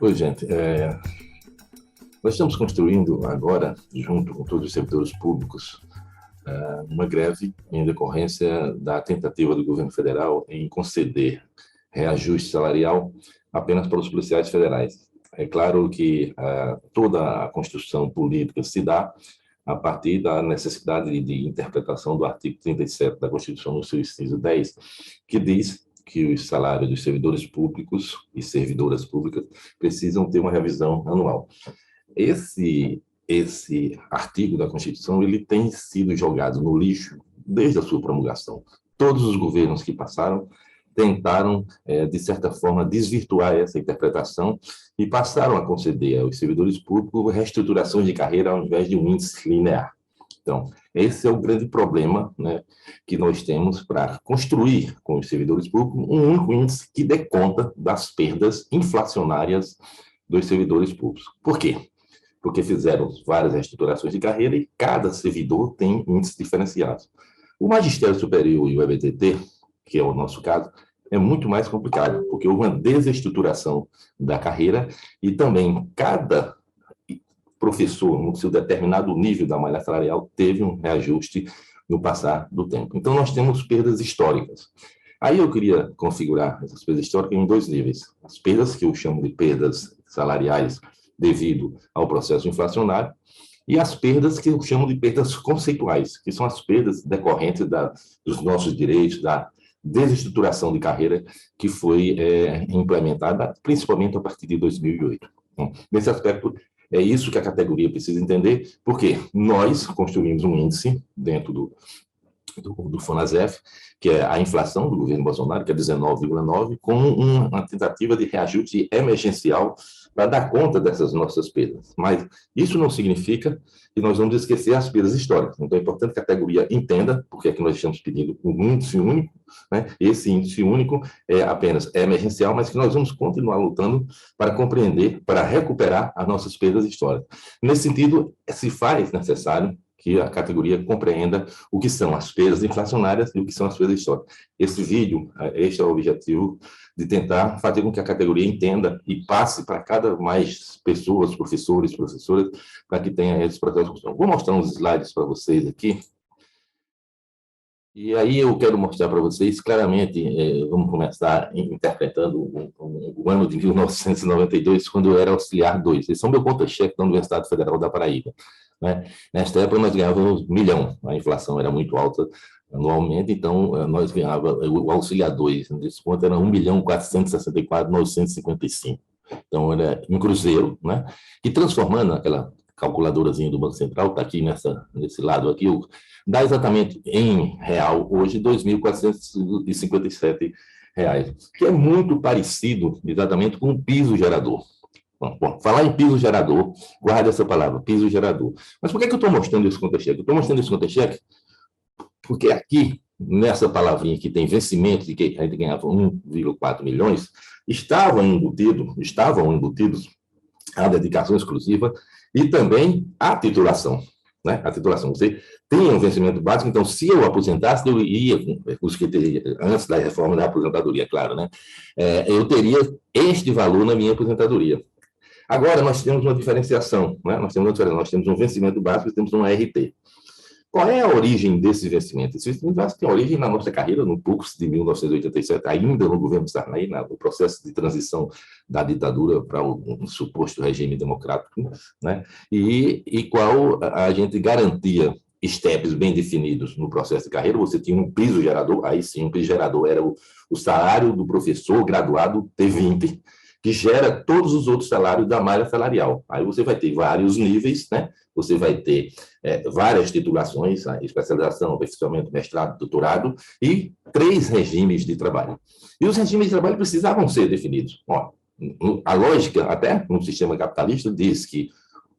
Oi, gente. Nós estamos construindo agora, junto com todos os servidores públicos, uma greve em decorrência da tentativa do governo federal em conceder reajuste salarial apenas para os policiais federais. É claro que toda a construção política se dá a partir da necessidade de interpretação do artigo 37 da Constituição, no seu inciso 10, que diz que os salários dos servidores públicos e servidoras públicas precisam ter uma revisão anual. Esse artigo da Constituição ele tem sido jogado no lixo desde a sua promulgação. Todos os governos que passaram tentaram, de certa forma, desvirtuar essa interpretação e passaram a conceder aos servidores públicos reestruturação de carreira ao invés de um índice linear. Então, esse é o grande problema, né, que nós temos para construir com os servidores públicos um único índice que dê conta das perdas inflacionárias dos servidores públicos. Por quê? Porque fizeram várias reestruturações de carreira e cada servidor tem índices diferenciados. O magistério superior e o EBTT, que é o nosso caso, é muito mais complicado, porque houve uma desestruturação da carreira e também cada professor, no seu determinado nível da malha salarial, teve um reajuste no passar do tempo. Então, nós temos perdas históricas. Aí eu queria configurar essas perdas históricas em dois níveis. As perdas, que eu chamo de perdas salariais devido ao processo inflacionário, e as perdas que eu chamo de perdas conceituais, que são as perdas decorrentes dos nossos direitos, da desestruturação de carreira que foi implementada, principalmente a partir de 2008. Então, nesse aspecto, é isso que a categoria precisa entender, porque nós construímos um índice dentro do FONASEF, que é a inflação do governo Bolsonaro, que é 19,9, com uma tentativa de reajuste emergencial para dar conta dessas nossas perdas. Mas isso não significa que nós vamos esquecer as perdas históricas. Então, é importante que a categoria entenda porque é que nós estamos pedindo um índice único, né? Esse índice único é apenas emergencial, mas que nós vamos continuar lutando para compreender, para recuperar as nossas perdas históricas. Nesse sentido, se faz necessário que a categoria compreenda o que são as perdas inflacionárias e o que são as perdas históricas. Esse vídeo, este é o objetivo de tentar fazer com que a categoria entenda e passe para cada mais pessoas, professores, professoras, para que tenha esse processo de construção. Vou mostrar uns slides para vocês aqui. E aí eu quero mostrar para vocês claramente, vamos começar interpretando o ano de 1992, quando eu era auxiliar 2. Esse é o meu conta-cheque da Universidade Federal da Paraíba, né? Nesta época nós ganhávamos 1 milhão, a inflação era muito alta anualmente, então nós ganhávamos, o auxiliar 2, nesse ponto era 1.464.955. Então era um cruzeiro, né? E transformando aquela calculadorazinha do Banco Central, está aqui nesse lado aqui, dá exatamente em real, hoje, R$ 2.457, que é muito parecido exatamente com o piso gerador. Bom, falar em piso gerador, guarda essa palavra, piso gerador. Mas por que eu estou mostrando esse conta-cheque? Eu estou mostrando esse conta-cheque porque aqui, nessa palavrinha que tem vencimento, de que a gente ganhava 1,4 milhões, estavam embutidos a dedicação exclusiva e também a titulação. Né? A titulação, você tem um vencimento básico, então se eu aposentasse, eu ia, os que teria, antes da reforma da aposentadoria, claro, né? Eu teria este valor na minha aposentadoria. Agora nós temos uma diferenciação, né? Nós temos um vencimento básico e temos um ART. Qual é a origem desse vencimento? Esse vencimento tem origem na nossa carreira, no PUCS de 1987, ainda no governo Sarney, no processo de transição da ditadura para um suposto regime democrático, né? E qual a gente garantia steps bem definidos no processo de carreira. Você tinha um piso gerador, aí sim, um piso gerador era o salário do professor graduado T20, que gera todos os outros salários da malha salarial. Aí você vai ter vários níveis, né? Você vai ter várias titulações, a especialização, aperfeiçoamento, mestrado, doutorado, e 3 regimes de trabalho. E os regimes de trabalho precisavam ser definidos. Ó, a lógica, até no sistema capitalista, diz que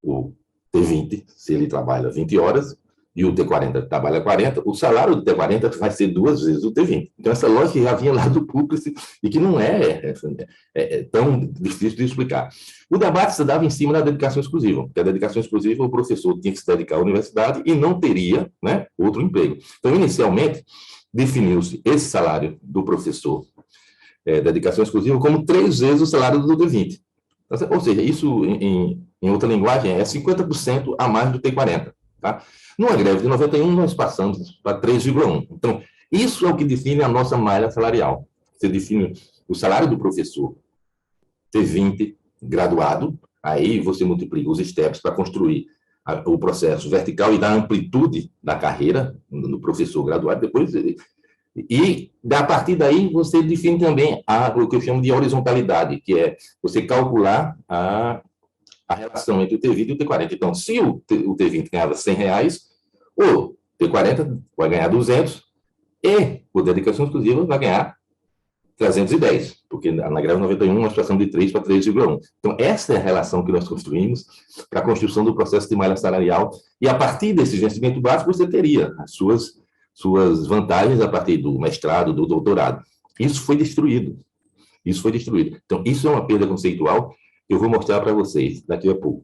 o T20, se ele trabalha 20 horas, e o T40 trabalha 40, o salário do T40 vai ser 2 vezes o T20. Então, essa lógica já vinha lá do Público e que não é tão difícil de explicar. O debate se dava em cima da dedicação exclusiva, porque a dedicação exclusiva, o professor tinha que se dedicar à universidade e não teria, né, outro emprego. Então, inicialmente, definiu-se esse salário do professor dedicação exclusiva como 3 vezes o salário do T20. Ou seja, isso, em outra linguagem, é 50% a mais do T40. Tá? Numa greve de 91, nós passamos para 3,1. Então, isso é o que define a nossa malha salarial. Você define o salário do professor T20 graduado, aí você multiplica os steps para construir o processo vertical e dar amplitude da carreira no professor graduado, depois e a partir daí você define também o que eu chamo de horizontalidade, que é você calcular a relação entre o T20 e o T40. Então, se o T20 ganhava R$100, o T40 vai ganhar 200 e o dedicação exclusiva vai ganhar 310, porque na greve 91 nós passamos de 3 para 3,1. Então, essa é a relação que nós construímos para a construção do processo de malha salarial, e a partir desse vencimento básico você teria as suas vantagens a partir do mestrado, do doutorado. Isso foi destruído. Isso foi destruído. Então, isso é uma perda conceitual que eu vou mostrar para vocês daqui a pouco.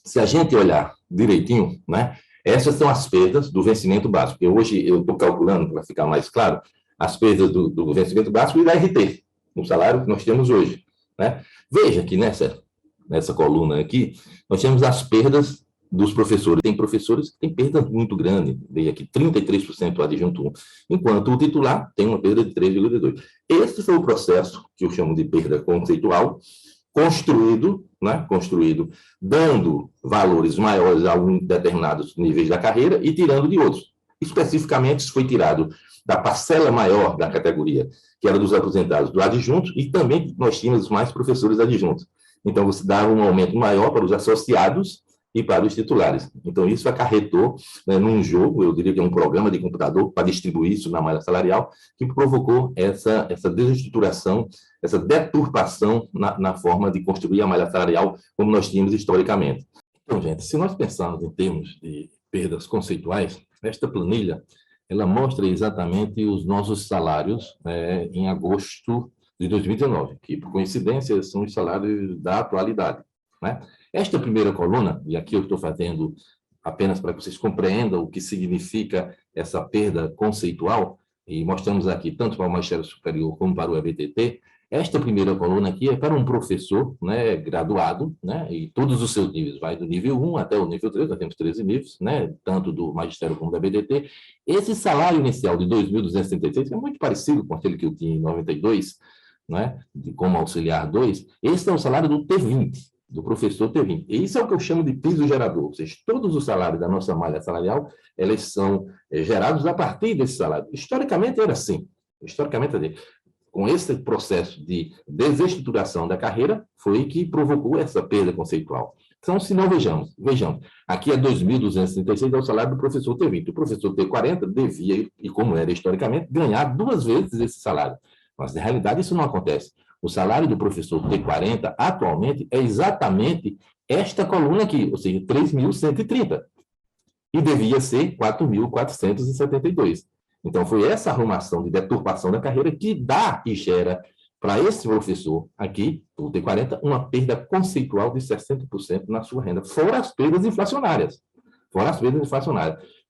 Se a gente olhar direitinho, né, essas são as perdas do vencimento básico. Hoje eu estou calculando, para ficar mais claro, as perdas do vencimento básico e da RT, no salário que nós temos hoje. Né? Veja que nessa coluna aqui, nós temos as perdas dos professores. Tem professores que têm perda muito grande, veja aqui, 33% adjunto 1, enquanto o titular tem uma perda de 3,2%. Esse foi o processo que eu chamo de perda conceitual, construído, né, dando valores maiores a determinados níveis da carreira e tirando de outros. Especificamente, isso foi tirado da parcela maior da categoria, que era dos aposentados do adjunto, e também nós tínhamos mais professores adjuntos. Então, você dava um aumento maior para os associados e para os titulares. Então, isso acarretou, né, num jogo, eu diria que é um programa de computador para distribuir isso na malha salarial, que provocou essa desestruturação, essa deturpação na forma de construir a malha salarial como nós tínhamos historicamente. Então, gente, se nós pensarmos em termos de perdas conceituais, esta planilha ela mostra exatamente os nossos salários, né, em agosto de 2019, que, por coincidência, são os salários da atualidade. Né? Esta primeira coluna, e aqui eu estou fazendo apenas para que vocês compreendam o que significa essa perda conceitual, e mostramos aqui tanto para o Magistério Superior como para o EBTT, esta primeira coluna aqui é para um professor, né, graduado, né, e todos os seus níveis, vai do nível 1 até o nível 3, nós temos 13 níveis, né, tanto do magistério como do EBTT. Esse salário inicial de 2.236 é muito parecido com aquele que eu tinha em 92, né, como auxiliar 2, esse é o salário do T20, do professor T20. E isso é o que eu chamo de piso gerador, ou seja, todos os salários da nossa malha salarial, eles são gerados a partir desse salário. Historicamente era assim, com esse processo de desestruturação da carreira, foi que provocou essa perda conceitual. Então, se não vejamos, aqui é 2.236, é o salário do professor T20. O professor T40 devia, e como era historicamente, ganhar 2 vezes esse salário. Mas, na realidade, isso não acontece. O salário do professor T40, atualmente, é exatamente esta coluna aqui, ou seja, 3.130. E devia ser 4.472. Então, foi essa arrumação de deturpação da carreira que dá e gera para esse professor aqui, o T40, uma perda conceitual de 60% na sua renda, fora as perdas inflacionárias.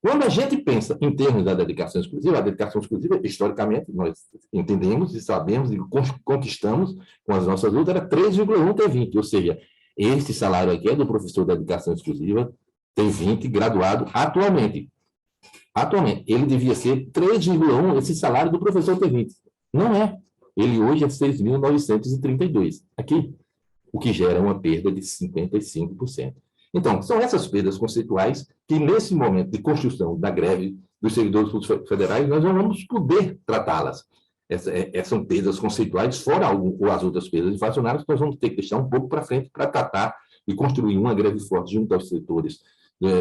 Quando a gente pensa em termos da dedicação exclusiva, a dedicação exclusiva, historicamente, nós entendemos e sabemos e conquistamos com as nossas lutas, era 3,1 T20, ou seja, esse salário aqui é do professor da dedicação exclusiva T20 graduado atualmente. Atualmente, ele devia ser 3,1 esse salário do professor T20. Não é. Ele hoje é 6.932. Aqui, o que gera uma perda de 55%. Então, são essas perdas conceituais que, nesse momento de construção da greve dos servidores públicos federais, nós não vamos poder tratá-las. Essas são perdas conceituais, fora as outras perdas inflacionárias, que nós vamos ter que deixar um pouco para frente para tratar e construir uma greve forte junto aos setores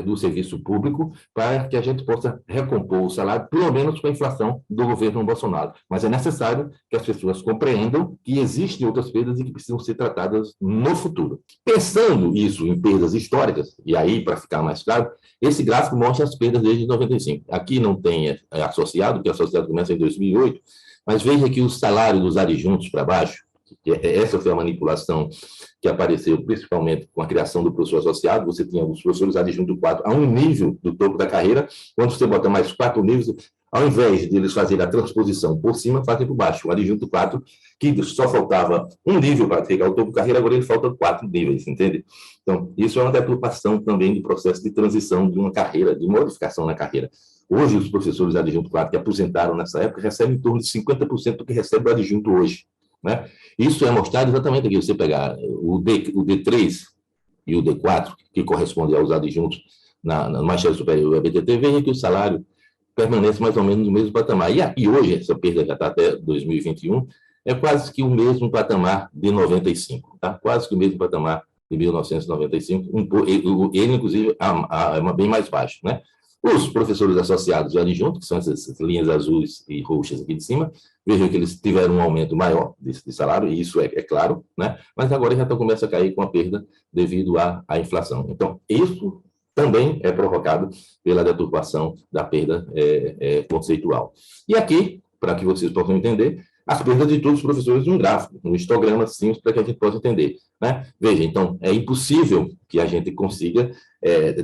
do serviço público, para que a gente possa recompor o salário, pelo menos com a inflação do governo Bolsonaro. Mas é necessário que as pessoas compreendam que existem outras perdas e que precisam ser tratadas no futuro. Pensando isso em perdas históricas, e aí, para ficar mais claro, esse gráfico mostra as perdas desde 95. Aqui não tem associado, porque o associado começa em 2008, mas veja que o salário dos adjuntos para baixo, essa foi a manipulação que apareceu principalmente com a criação do professor associado. Você tinha os professores adjuntos 4 a um nível do topo da carreira. Quando você bota mais 4 níveis, Ao invés de eles fazerem a transposição por cima, fazem por baixo. O adjunto 4, que só faltava um nível para chegar ao topo de carreira, agora ele falta 4 níveis, entende? Então, isso é uma deturpação também do processo de transição de uma carreira, de modificação na carreira. Hoje, os professores adjunto 4 que aposentaram nessa época recebem em torno de 50% do que recebe o adjunto hoje, né? Isso é mostrado exatamente aqui. Você pegar o D3 e o D4, que correspondem aos adjuntos no Magistério Superior e a BTT, veja que o salário permanece mais ou menos no mesmo patamar. E hoje, essa perda já está até 2021, é quase que o mesmo patamar de 95, tá? Quase que o mesmo patamar de 1995, ele, inclusive, é bem mais baixo, né? Os professores associados e adjuntos, que são essas linhas azuis e roxas aqui de cima, vejam que eles tiveram um aumento maior de salário, e isso é claro, né? Mas agora já começa a cair com a perda devido à inflação. Então, isso também é provocado pela deturpação da perda conceitual. E aqui, para que vocês possam entender, as perdas de todos os professores num gráfico, num histograma simples, para que a gente possa entender, né? Veja, então, é impossível que a gente consiga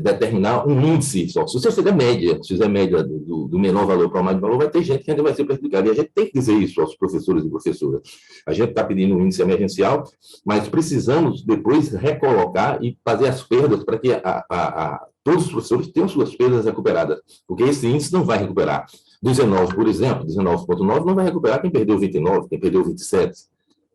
determinar um índice só. Se você fizer média, se fizer média do menor valor para o maior valor, vai ter gente que ainda vai ser prejudicada. E a gente tem que dizer isso aos professores e professoras. A gente está pedindo um índice emergencial, mas precisamos depois recolocar e fazer as perdas para que todos os professores tenham suas perdas recuperadas, porque esse índice não vai recuperar. 19, por exemplo, 19,9 não vai recuperar quem perdeu 29, quem perdeu 27.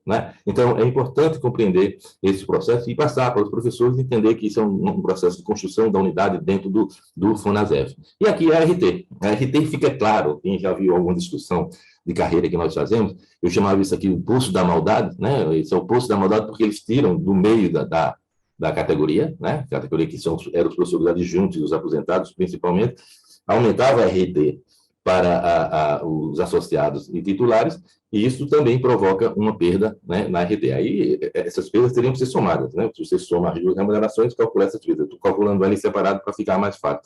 Né? Então, é importante compreender esse processo e passar para os professores entender que isso é um processo de construção da unidade dentro do FONASEV. E aqui é a RT. A RT fica claro, quem já viu alguma discussão de carreira que nós fazemos, eu chamava isso aqui o poço da maldade, né? Esse é o poço da maldade porque eles tiram do meio da categoria, né? Categoria que eram os professores adjuntos e os aposentados, principalmente, aumentava a RT para os associados e titulares, e isso também provoca uma perda, né, na RT. Aí, essas perdas teriam que ser somadas, né? Se você soma as duas remunerações, calcula essas perdas. Estou calculando ela em separado para ficar mais fácil.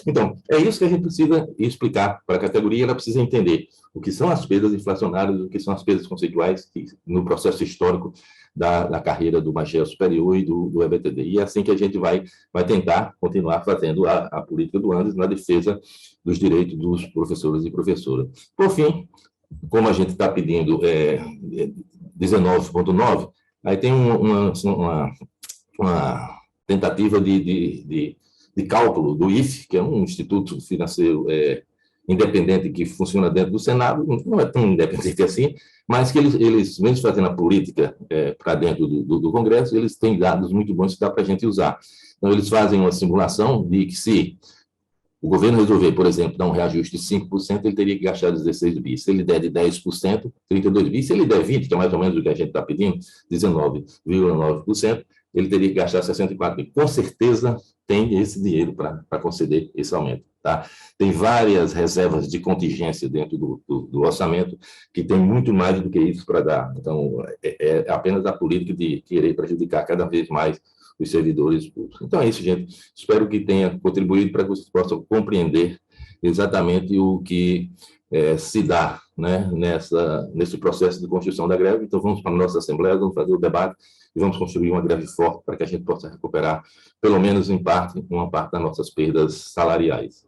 Então, é isso que a gente precisa explicar para a categoria, ela precisa entender o que são as perdas inflacionárias, o que são as perdas conceituais no processo histórico da carreira do magistério superior e do EBTD. E é assim que a gente vai tentar continuar fazendo a política do Andes na defesa dos direitos dos professores e professoras. Por fim, como a gente está pedindo 19,9, aí tem uma tentativa de cálculo do IFE, que é um instituto financeiro independente que funciona dentro do Senado, não é tão independente assim, mas que eles mesmo fazendo a política para dentro do Congresso, eles têm dados muito bons que dá para a gente usar. Então, eles fazem uma simulação de que se o governo resolver, por exemplo, dar um reajuste de 5%, ele teria que gastar 16 bi. Se ele der de 10%, 32 bi. Se ele der 20%, que é mais ou menos o que a gente está pedindo, 19,9%, ele teria que gastar 64 bi. Com certeza tem esse dinheiro para conceder esse aumento. Tá? Tem várias reservas de contingência dentro do orçamento, que tem muito mais do que isso para dar. Então, é apenas a política de querer prejudicar cada vez mais os servidores públicos. Então é isso, gente. Espero que tenha contribuído para que vocês possam compreender exatamente o que se dá, né, nesse processo de construção da greve. Então vamos para a nossa Assembleia, vamos fazer o debate e vamos construir uma greve forte para que a gente possa recuperar, pelo menos em parte, uma parte das nossas perdas salariais.